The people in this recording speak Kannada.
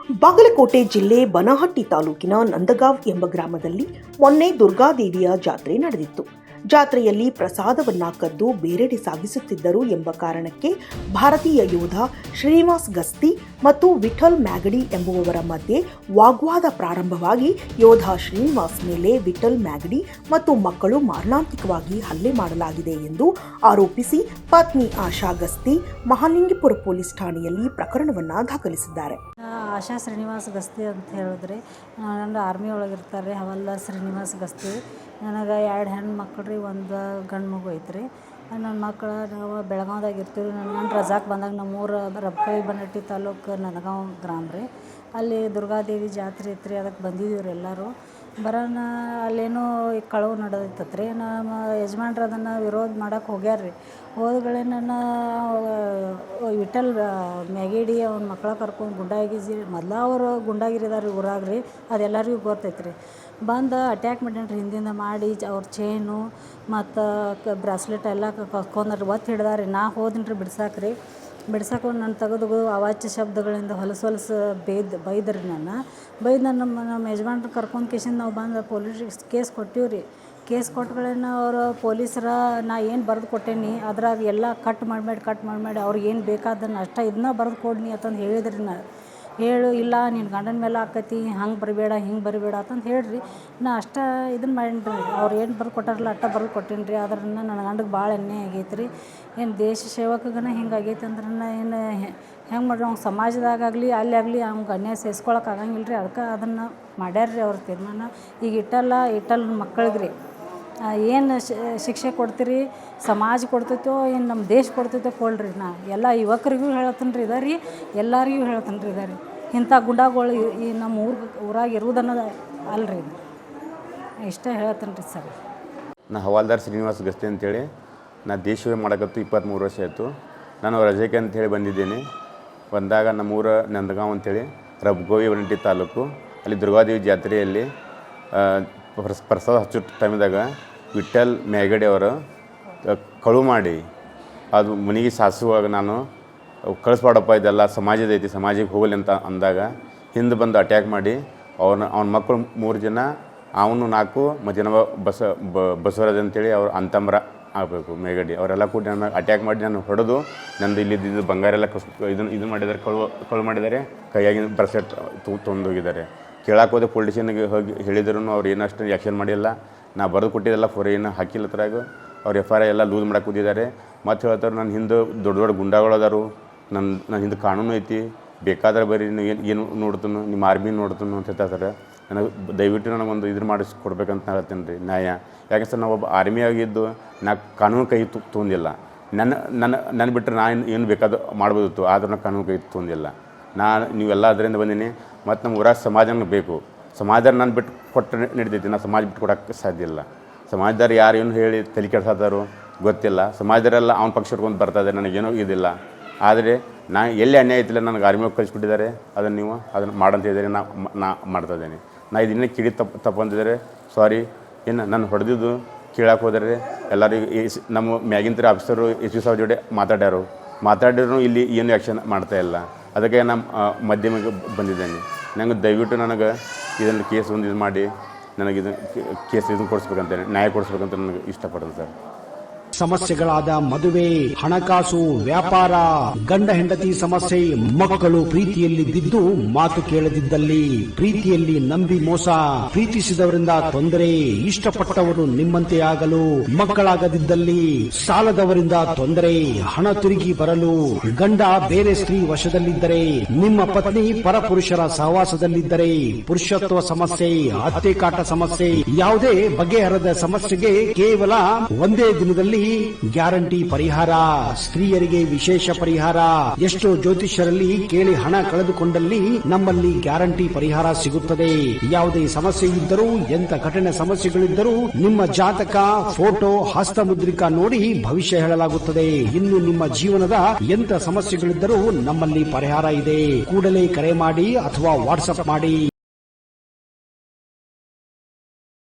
ಬಾಗಲಕೋಟೆ ಜಿಲ್ಲೆ ಬನಹಟ್ಟಿ ತಾಲೂಕಿನ ನಂದಗಾಂವ್ ಎಂಬ ಗ್ರಾಮದಲ್ಲಿ ಮೊನ್ನೆ ದುರ್ಗಾದೇವಿಯ ಜಾತ್ರೆ ನಡೆದಿತ್ತು. ಜಾತ್ರೆಯಲ್ಲಿ ಪ್ರಸಾದವನ್ನ ಕದ್ದು ಬೇರೆಡೆ ಸಾಗಿಸುತ್ತಿದ್ದರು ಎಂಬ ಕಾರಣಕ್ಕೆ ಭಾರತೀಯ ಯೋಧ ಶ್ರೀನಿವಾಸ್ ಗಸ್ತಿ ಮತ್ತು ವಿಠಲ್ ಮ್ಯಾಗಡಿ ಎಂಬುವವರ ಮಧ್ಯೆ ವಾಗ್ವಾದ ಪ್ರಾರಂಭವಾಗಿ ಯೋಧ ಶ್ರೀನಿವಾಸ್ ಮೇಲೆ ವಿಠಲ್ ಮ್ಯಾಗಡಿ ಮತ್ತು ಮಕ್ಕಳು ಮಾರಣಾಂತಿಕವಾಗಿ ಹಲ್ಲೆ ಮಾಡಲಾಗಿದೆ ಎಂದು ಆರೋಪಿಸಿ ಪತ್ನಿ ಆಶಾ ಗಸ್ತಿ ಮಹಾಲಿಂಗಪುರ ಪೊಲೀಸ್ ಠಾಣೆಯಲ್ಲಿ ಪ್ರಕರಣವನ್ನು ದಾಖಲಿಸಿದ್ದಾರೆ. ಆಶಾ ಶ್ರೀನಿವಾಸ್ ಗಸ್ತಿ ಅಂತ ಹೇಳಿದ್ರೆ ನನ್ನ ಆರ್ಮಿ ಒಳಗಿರ್ತಾರೆ. ಹವಲ್ದಾರ್ ಶ್ರೀನಿವಾಸ್ ಗಸ್ತಿ. ನನಗೆ 2 ಹೆಣ್ಣು ಮಕ್ಕಳು ರೀ, 1 ಗಂಡು ಮಗು ಐತ್ರಿ. ನನ್ನ ಮಕ್ಕಳು ನಾವು ಬೆಳಗಾವ್ದಾಗ ಇರ್ತೀವಿ. ನನ್ನ ರಜಾಕ್ ಬಂದಾಗ ನಮ್ಮೂರು ರಬ್ಕಳಿ ಬನಹಟ್ಟಿ ತಾಲೂಕು ನಂದಗಾಂವ್ ಗ್ರಾಮ ರೀ. ಅಲ್ಲಿ ದುರ್ಗಾದೇವಿ ಜಾತ್ರೆ ಐತ್ರಿ, ಅದಕ್ಕೆ ಬಂದಿದ್ದೀವಿ ರೀ ಎಲ್ಲರೂ. ಬರೋಣ ಅಲ್ಲೇನೋ ಕಳವು ನಡೆದೈತತ್ರಿ. ನಮ್ಮ ಯಜಮಾನ್ರು ಅದನ್ನು ವಿರೋಧ ಮಾಡೋಕೆ ಹೋಗ್ಯಾರ ರೀ. ಹೋದ್ಗಳೇ ನನ್ನ ವಿಠಲ್ ಮ್ಯಾಗೇಡಿ ಅವ್ನ ಮಕ್ಕಳ ಕರ್ಕೊಂಡು ಗುಂಡಾಗಿರಿ, ಮೊದಲ ಅವರು ಗುಂಡಾಗಿರಿದಾರೆ ಊರಾಗ ರೀ, ಅದೆಲ್ಲರಿಗೂ ಗೊತ್ತೈತೆ ರೀ. ಬಂದು ಅಟ್ಯಾಕ್ ಮಾಡ್ಯಾನ್ರಿ, ಹಿಂದಿಂದ ಮಾಡಿ ಅವ್ರ ಚೈನು ಮತ್ತು ಬ್ರಾಸ್ಲೆಟ್ ಎಲ್ಲ ಕಸ್ಕೊಂಡ್ರಿ, ಒತ್ತು ಹಿಡ್ದಾರಿ. ನಾ ಹೋದಿನಿ ರೀ ಬಿಡ್ಸಾಕ್ರಿ. ಬಿಡ್ಸಕೊಂಡು ನಾನು ತೆಗೆದು ಅವಾಚ್ಯ ಶಬ್ದಗಳಿಂದ ಹೊಲಸು ಬೈದ್ರಿ. ಬೈದು ನಮ್ಮ ಯಜಮಾನ್ರು ಕರ್ಕೊಂಡು ಕೇಸಿಂದ ನಾವು ಬಂದು ಪೊಲೀಸ್ ಕೇಸ್ ಕೊಟ್ಟಿವಿ ರೀ. ಕೇಸ್ ಕೊಟ್ಟಗಳೇನ ಅವರು ಪೊಲೀಸರ ನಾ ಏನು ಬರೆದು ಕೊಟ್ಟೇನಿ ಅದ್ರಾಗ ಎಲ್ಲ ಕಟ್ ಮಾಡಿ ಅವ್ರಿಗೆ ಏನು ಬೇಕಾದನ್ನು ಅಷ್ಟ ಇದನ್ನ ಬರೆದು ಕೊಡ್ನಿ ಅಂತಂದು ಹೇಳಿದ್ರಿ. ಹೇಳು, ಇಲ್ಲ ನಿನ್ನ ಗಂಡನ ಮೇಲೆ ಆಕೈತಿ, ಹಂಗೆ ಬರಬೇಡ ಹಿಂಗೆ ಬರಬೇಡ ಅಂತಂದು ಹೇಳ್ರಿ. ನಾ ಅಷ್ಟ ಇದನ್ನು ಮಾಡೀನಿ ರೀ. ಅವ್ರು ಏನು ಬರೆದು ಕೊಟ್ಟಾರಲ್ಲ ಅಷ್ಟ ಬರೆದು ಕೊಟ್ಟೀನಿ ರೀ. ಅದ್ರನ್ನ ನನ್ನ ಗಂಡಗೆ ಭಾಳ ಅನ್ಯಾಯ ಆಗೈತೆ ರೀ. ಏನು ದೇಶ ಸೇವಕಗನ ಹಿಂಗೆ ಆಗೈತೆ ಅಂದ್ರೆ ಏನು ಹೆಂಗೆ ಮಾಡ್ರಿ, ಅವ್ನು ಸಮಾಜದಾಗಲಿ ಅಲ್ಲಿ ಆಗಲಿ ಅವ್ಗೆ ಅನ್ಯಾಯ ಸಹಿಸ್ಕೊಳಕ್ಕೆ ಆಗಂಗಿಲ್ಲ ರೀ. ಅದಕ್ಕೆ ಅದನ್ನು ಮಾಡ್ಯಾರ ರೀ ಅವ್ರ ತೀರ್ಮಾನ. ಈಗ ಇಟ್ಟಲ್ ಮಕ್ಕಳಿಗೆ ರೀ ಏನು ಶಿಕ್ಷೆ ಕೊಡ್ತೀರಿ, ಸಮಾಜ ಕೊಡ್ತೈತೋ ಏನು ನಮ್ಮ ದೇಶ ಕೊಡ್ತೈತೋ ಕೊಡ್ರಿ. ನಾ ಎಲ್ಲ ಯುವಕರಿಗೂ ಹೇಳ್ತೀನಿ ರೀ ಇದಾರೆ ರೀ, ಎಲ್ಲರಿಗೂ ಹೇಳ್ತೀನಿ ರೀ ಇದಾರೆ. ಇಂಥ ಗುಂಡಾಗಳು ಈ ನಮ್ಮ ಊರಾಗ ಇರುವುದನ್ನೋದು ಅಲ್ರಿ. ಇಷ್ಟೇ ಹೇಳ್ತೀನಿ ರೀ ಸರ್. ನಾ ಹವಾಲ್ದಾರ್ ಶ್ರೀನಿವಾಸ್ ಗಸ್ತಿ ಅಂತೇಳಿ. ನಾ ದೇಶ ಸೇವೆ ಮಾಡೋಕತ್ತು 23 ವರ್ಷ ಆಯಿತು. ನಾನು ರಜೆಗೆ ಅಂಥೇಳಿ ಬಂದಿದ್ದೇನೆ. ಬಂದಾಗ ನಮ್ಮೂರ ನಂದಗಾಂವ್ ಅಂಥೇಳಿ ರಬ್ಗೋವಿ ಬನಹಟ್ಟಿ ತಾಲೂಕು, ಅಲ್ಲಿ ದುರ್ಗಾದೇವಿ ಜಾತ್ರೆಯಲ್ಲಿ ಪ್ರಸಾದ ಹಚ್ಚೋ ಟೈಮ್ದಾಗ ವಿಠಲ್ ಮ್ಯಾಗಡಿ ಅವರು ಕಳು ಮಾಡಿ ಅದು ಮನೆಗೆ ಸಾಸುವಾಗ ನಾನು ಕಳಿಸ್ಬಾಡಪ್ಪ, ಇದೆಲ್ಲ ಸಮಾಜದ ಐತಿ, ಸಮಾಜಕ್ಕೆ ಹೋಗಲಿ ಅಂತ ಅಂದಾಗ ಹಿಂದೆ ಬಂದು ಅಟ್ಯಾಕ್ ಮಾಡಿ ಅವನ ಮಕ್ಕಳು 3 ಜನ, ಅವನು 4 ಮತ್ತು ಜನ ಬಸವರಾಜ್ ಅಂತೇಳಿ ಅವ್ರು ಅಂತಂಬ್ರ ಆಗಬೇಕು ಮ್ಯಾಗಡಿ ಅವರೆಲ್ಲ ಕೂಡ ನನ್ನ ಅಟ್ಯಾಕ್ ಮಾಡಿ ನಾನು ಹೊಡೆದು ನಂದು ಇಲ್ಲಿದ್ದು ಬಂಗಾರ ಎಲ್ಲ ಇದನ್ನು ಮಾಡಿದ್ದಾರೆ, ಕಳು ಮಾಡಿದ್ದಾರೆ. ಕೈಯಾಗಿನ ಬ್ರೆಸ್ಲೆಟ್ ತೊಂದೋಗಿದ್ದಾರೆ. ಕೇಳಕ್ಕೆ ಹೋದೆ ಪೊಲಿಟಿಷನ್ಗೆ ಹೋಗಿ ಹೇಳಿದ್ರು ಅವ್ರು ಏನಷ್ಟು ಆ್ಯಕ್ಷನ್ ಮಾಡಿಲ್ಲ. ನಾ ಬರೆದು ಕೊಟ್ಟಿದ್ದೆಲ್ಲ ಏನು ಹಾಕಿಲ್ಲ ಥರಾಗ ಅವ್ರು FIR ಎಲ್ಲ ಲೂಸ್ ಮಾಡಕ್ಕೆ ಕೂತಿದ್ದಾರೆ. ಮತ್ತು ಹೇಳ್ತಾರೆ ನನ್ನ ಹಿಂದೆ ದೊಡ್ಡ ಗುಂಡಾಗಳು ಅದಾರು, ನನ್ನ ಹಿಂದೆ ಕಾನೂನು ಐತಿ, ಬೇಕಾದ್ರೆ ಬರ್ರಿ, ಏನು ನೋಡ್ತಾನು, ನಿಮ್ಮ ಆರ್ಮಿ ನೋಡ್ತಾನು ಅಂತ ಹೇಳ್ತಾರೆ. ನನಗೆ ದಯವಿಟ್ಟು ನನಗೊಂದು ಮಾಡಿಸ್ಕೊಡ್ಬೇಕಂತ ಹೇಳ್ತೇನೆ ರೀ, ನ್ಯಾಯ. ಯಾಕೆ ಸರ್, ನಾವು ಒಬ್ಬ ಆರ್ಮಿ ಆಗಿದ್ದು ನಾ ಕಾನೂನು ಕೈ ತೊಗೊಂಡಿಲ್ಲ. ನನ್ನ ಬಿಟ್ಟರೆ ನಾನು ಏನು ಬೇಕಾದ ಮಾಡ್ಬೋದಿತ್ತು, ಆದ್ರೆ ನಾನು ಕಾನೂನು ಕೈ ತೊಗೊಂಡಿಲ್ಲ. ನೀವೆಲ್ಲ ಅದರಿಂದ ಬಂದೀನಿ. ಮತ್ತು ನಮ್ಮ ಊರಾಗ ಸಮಾಜನೂ ಬೇಕು. ಸಮಾಜ ನಾನು ಬಿಟ್ಟು ಕೊಟ್ಟರೆ ನಡೀತೈತಿ, ನಾನು ಸಮಾಜ ಬಿಟ್ಟು ಕೊಡೋಕ್ಕೆ ಸಾಧ್ಯ ಇಲ್ಲ. ಸಮಾಜದಾರು ಯಾರು ಏನು ಹೇಳಿ ತಲೆ ಕೆಡ್ಸತ್ತಾರೋ ಗೊತ್ತಿಲ್ಲ. ಸಮಾಜದವರೆಲ್ಲ ಅವ್ನ ಪಕ್ಷ ಇಟ್ಕೊಂಡು ಬರ್ತಾಯಿದ್ದಾರೆ, ನನಗೇನೋ ಇದಿಲ್ಲ. ಆದರೆ ನಾ ಎಲ್ಲಿ ಅನ್ಯಾಯ ಐತಿಲ್ಲ, ನನಗೆ ಆರ್ಮಿ ಕಳಿಸ್ಬಿಟ್ಟಿದ್ದಾರೆ. ಅದನ್ನು ಮಾಡಂತ ಹೇಳಿದರೆ ನಾ ಮಾಡ್ತಾಯಿದ್ದೇನೆ. ನಾ ಇದನ್ನೇ ಕಿಡಿ ತಪ್ಪಂತಿದ್ದಾರೆ, ಸಾರಿ. ಏನು ನಾನು ಹೊಡೆದಿದ್ದು ಕೇಳಕ್ಕೆ ಹೋದರೆ ಎಲ್ಲರಿಗೂ ನಮ್ಮ ಮ್ಯಾಗಿಂತರ ಆಫೀಸರು SP ಸಾವ್ರ ಜೊತೆ ಮಾತಾಡಿದ್ರು ಇಲ್ಲಿ ಏನು ಆ್ಯಕ್ಷನ್ ಮಾಡ್ತಾಯಿಲ್ಲ. ಅದಕ್ಕೆ ನಾನು ಮಧ್ಯಮಿಗೆ ಬಂದಿದ್ದೇನೆ. ನನಗೆ ದಯವಿಟ್ಟು ನನಗೆ ಇದನ್ನು ಕೇಸ್ ಒಂದು ಇದು ಮಾಡಿ ನನಗೆ ಕೇಸ್ ಇದನ್ನು ಕೊಡಿಸ್ಬೇಕಂತೇನೆ, ನ್ಯಾಯ ಕೊಡಿಸ್ಬೇಕಂತ ನನಗೆ ಇಷ್ಟಪಡ್ತೀನಿ ಸರ್. ಸಮಸ್ಯೆಗಳಾದ ಮದುವೆ, ಹಣಕಾಸು, ವ್ಯಾಪಾರ, ಗಂಡ ಹೆಂಡತಿ ಸಮಸ್ಯೆ, ಮಕ್ಕಳು ಪ್ರೀತಿಯಲ್ಲಿ ಬಿದ್ದು ಮಾತು ಕೇಳದಿದ್ದಲ್ಲಿ, ಪ್ರೀತಿಯಲ್ಲಿ ನಂಬಿ ಮೋಸ, ಪ್ರೀತಿಸಿದವರಿಂದ ತೊಂದರೆ, ಇಷ್ಟಪಟ್ಟವರು ನಿಮ್ಮಂತೆ ಆಗಲು ಮಕ್ಕಳಾಗದಿದ್ದಲ್ಲಿ, ಸಾಲದವರಿಂದ ತೊಂದರೆ, ಹಣ ತಿರುಗಿ ಬರಲು, ಗಂಡ ಬೇರೆ ಸ್ತ್ರೀ ವಶದಲ್ಲಿದ್ದರೆ, ನಿಮ್ಮ ಪತ್ನಿ ಪರಪುರುಷರ ಸಹವಾಸದಲ್ಲಿದ್ದರೆ, ಪುರುಷತ್ವ ಸಮಸ್ಯೆ, ಅತ್ತೆ ಕಾಟ ಸಮಸ್ಯೆ, ಯಾವುದೇ ಬಗೆಹರದ ಸಮಸ್ಯೆಗೆ ಕೇವಲ ಒಂದೇ ದಿನದಲ್ಲಿ ಗ್ಯಾರಂಟಿ ಪರಿಹಾರ. ಸ್ತ್ರೀಯರಿಗೆ ವಿಶೇಷ ಪರಿಹಾರ. ಎಷ್ಟೋ ಜ್ಯೋತಿಷ್ಯರಲ್ಲಿ ಕೇಳಿ ಹಣ ಕಳೆದುಕೊಂಡಲ್ಲಿ ನಮ್ಮಲ್ಲಿ ಗ್ಯಾರಂಟಿ ಪರಿಹಾರ ಸಿಗುತ್ತದೆ. ಯಾವುದೇ ಸಮಸ್ಯೆ ಇದ್ದರೂ, ಎಂತ ಕಠಿಣ ಸಮಸ್ಯೆಗಳಿದ್ದರೂ ನಿಮ್ಮ ಜಾತಕ, ಫೋಟೋ, ಹಸ್ತಮುದ್ರಿಕಾ ನೋಡಿ ಭವಿಷ್ಯ ಹೇಳಲಾಗುತ್ತದೆ. ಇನ್ನು ನಿಮ್ಮ ಜೀವನದ ಎಂತ ಸಮಸ್ಯೆಗಳಿದ್ದರೂ ನಮ್ಮಲ್ಲಿ ಪರಿಹಾರ ಇದೆ. ಕೂಡಲೇ ಕರೆ ಮಾಡಿ ಅಥವಾ ವಾಟ್ಸ್ಆಪ್ ಮಾಡಿ.